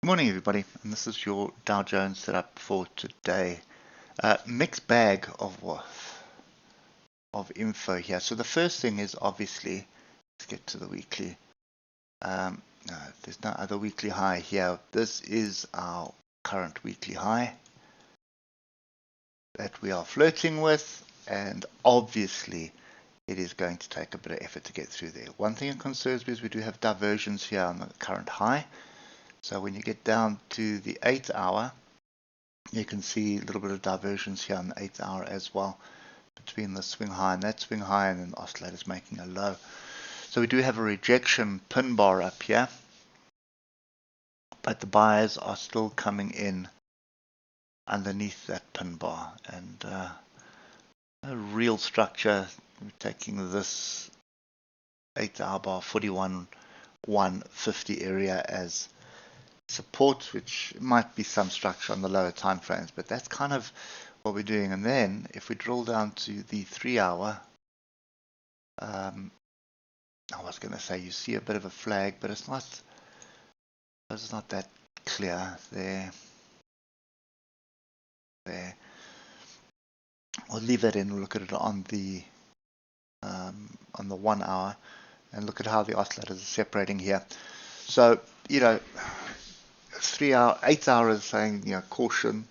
Good morning, everybody, and this is your Dow Jones setup for today. Mixed bag of info here. So the first thing is obviously, let's get to the weekly. No, there's no other weekly high here. This is our current weekly high that we are flirting with, and obviously it is going to take a bit of effort to get through there. One thing that concerns me is we do have diversions here on the current high. So when you get down to the 8 hour, you can see a little bit of divergence here on the 8 hour as well between the swing high and that swing high, and then the oscillator's making a low. So we do have a rejection pin bar up here, but the buyers are still coming in underneath that pin bar, and a real structure. We're taking this 8 hour bar 41,150 area as support, which might be some structure on the lower time frames, but that's kind of what we're doing. And then if we drill down to the 3 hour, I was going to say you see a bit of a flag, but it's not that clear there. We'll leave that in. We'll look at it on the 1 hour and look at how the oscillators are separating here. So 3 hour, 8 hours saying caution.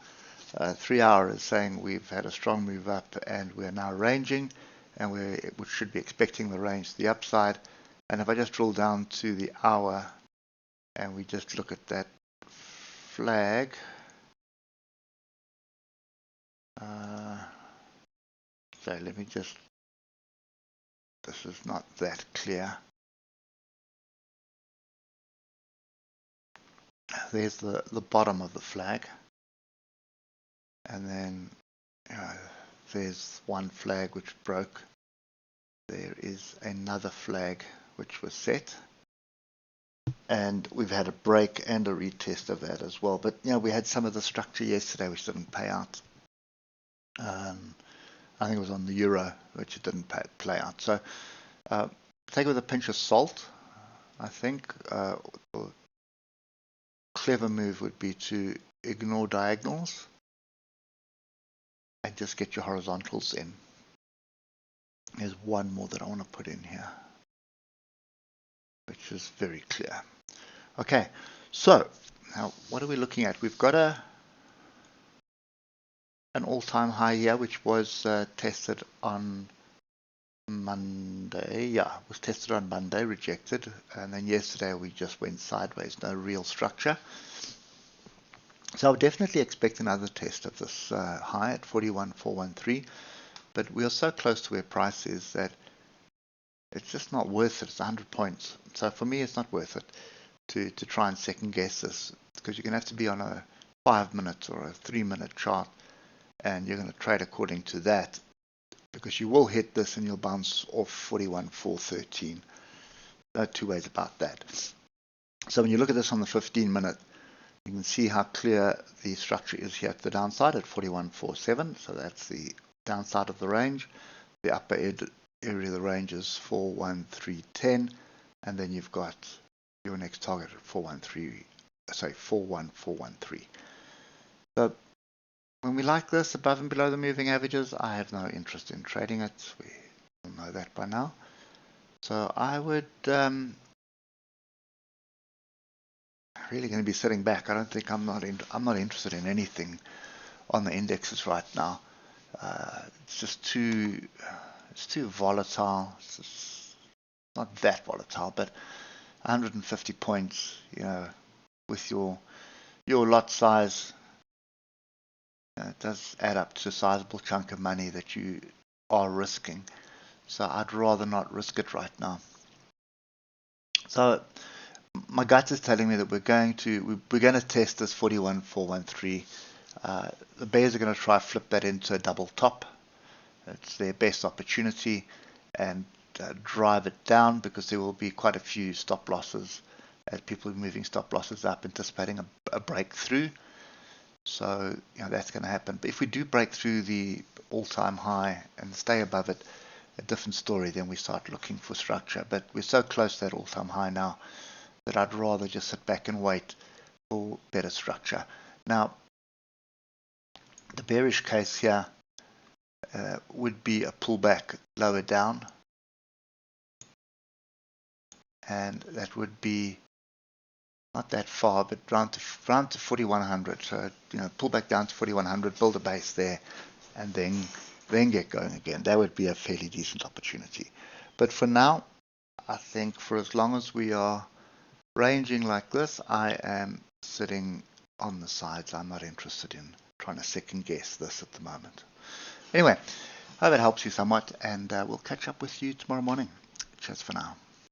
3 hours saying we've had a strong move up and we're now ranging, and we should be expecting the range to the upside. And if I just drill down to the hour and we just look at that flag, so let me just, this is not that clear. There's the bottom of the flag, and then there's one flag which broke. There is another flag which was set, and we've had a break and a retest of that as well. But we had some of the structure yesterday which didn't pay out. I think it was on the euro which it didn't play out. So take it with a pinch of salt. I think a clever move would be to ignore diagonals and just get your horizontals in. There's one more that I want to put in here, which is very clear. Okay, so now what are we looking at? We've got an all-time high here, which was tested on Monday. Yeah, it was tested on Monday, rejected, and then yesterday we just went sideways, no real structure. So I would definitely expect another test of this high at 41,413, but we are so close to where price is that it's just not worth it. It's 100 points. So for me, it's not worth it to try and second guess this, because you're going to have to be on a 5-minute or a 3-minute chart, and you're going to trade according to that, because you will hit this and you'll bounce off 41,413. No two ways about that. So when you look at this on the 15-minute, you can see how clear the structure is here at the downside at 41,47. So that's the downside of the range. The upper area of the range is 41310, and then you've got your next target at 41413. So when we like this above and below the moving averages, I have no interest in trading it. We all know that by now. So I would really going to be sitting back. I don't think I'm not interested in anything on the indexes right now. It's just too volatile. It's not that volatile, but 150 points, with your lot size, it does add up to a sizable chunk of money that you are risking. So I'd rather not risk it right now. So my gut is telling me that we're going to test this 41,413. The bears are going to try to flip that into a double top. It's their best opportunity, and drive it down, because there will be quite a few stop losses as people are moving stop losses up, anticipating a breakthrough. So that's going to happen. But if we do break through the all-time high and stay above it, a different story. Then we start looking for structure. But we're so close to that all-time high now that I'd rather just sit back and wait for better structure. Now, the bearish case here would be a pullback lower down, and that would be not that far, but round to 4100. So, pull back down to 4100, build a base there, and then get going again. That would be a fairly decent opportunity. But for now, I think for as long as we are ranging like this, I am sitting on the sides. I'm not interested in trying to second guess this at the moment. Anyway, I hope it helps you somewhat, and we'll catch up with you tomorrow morning. Cheers for now.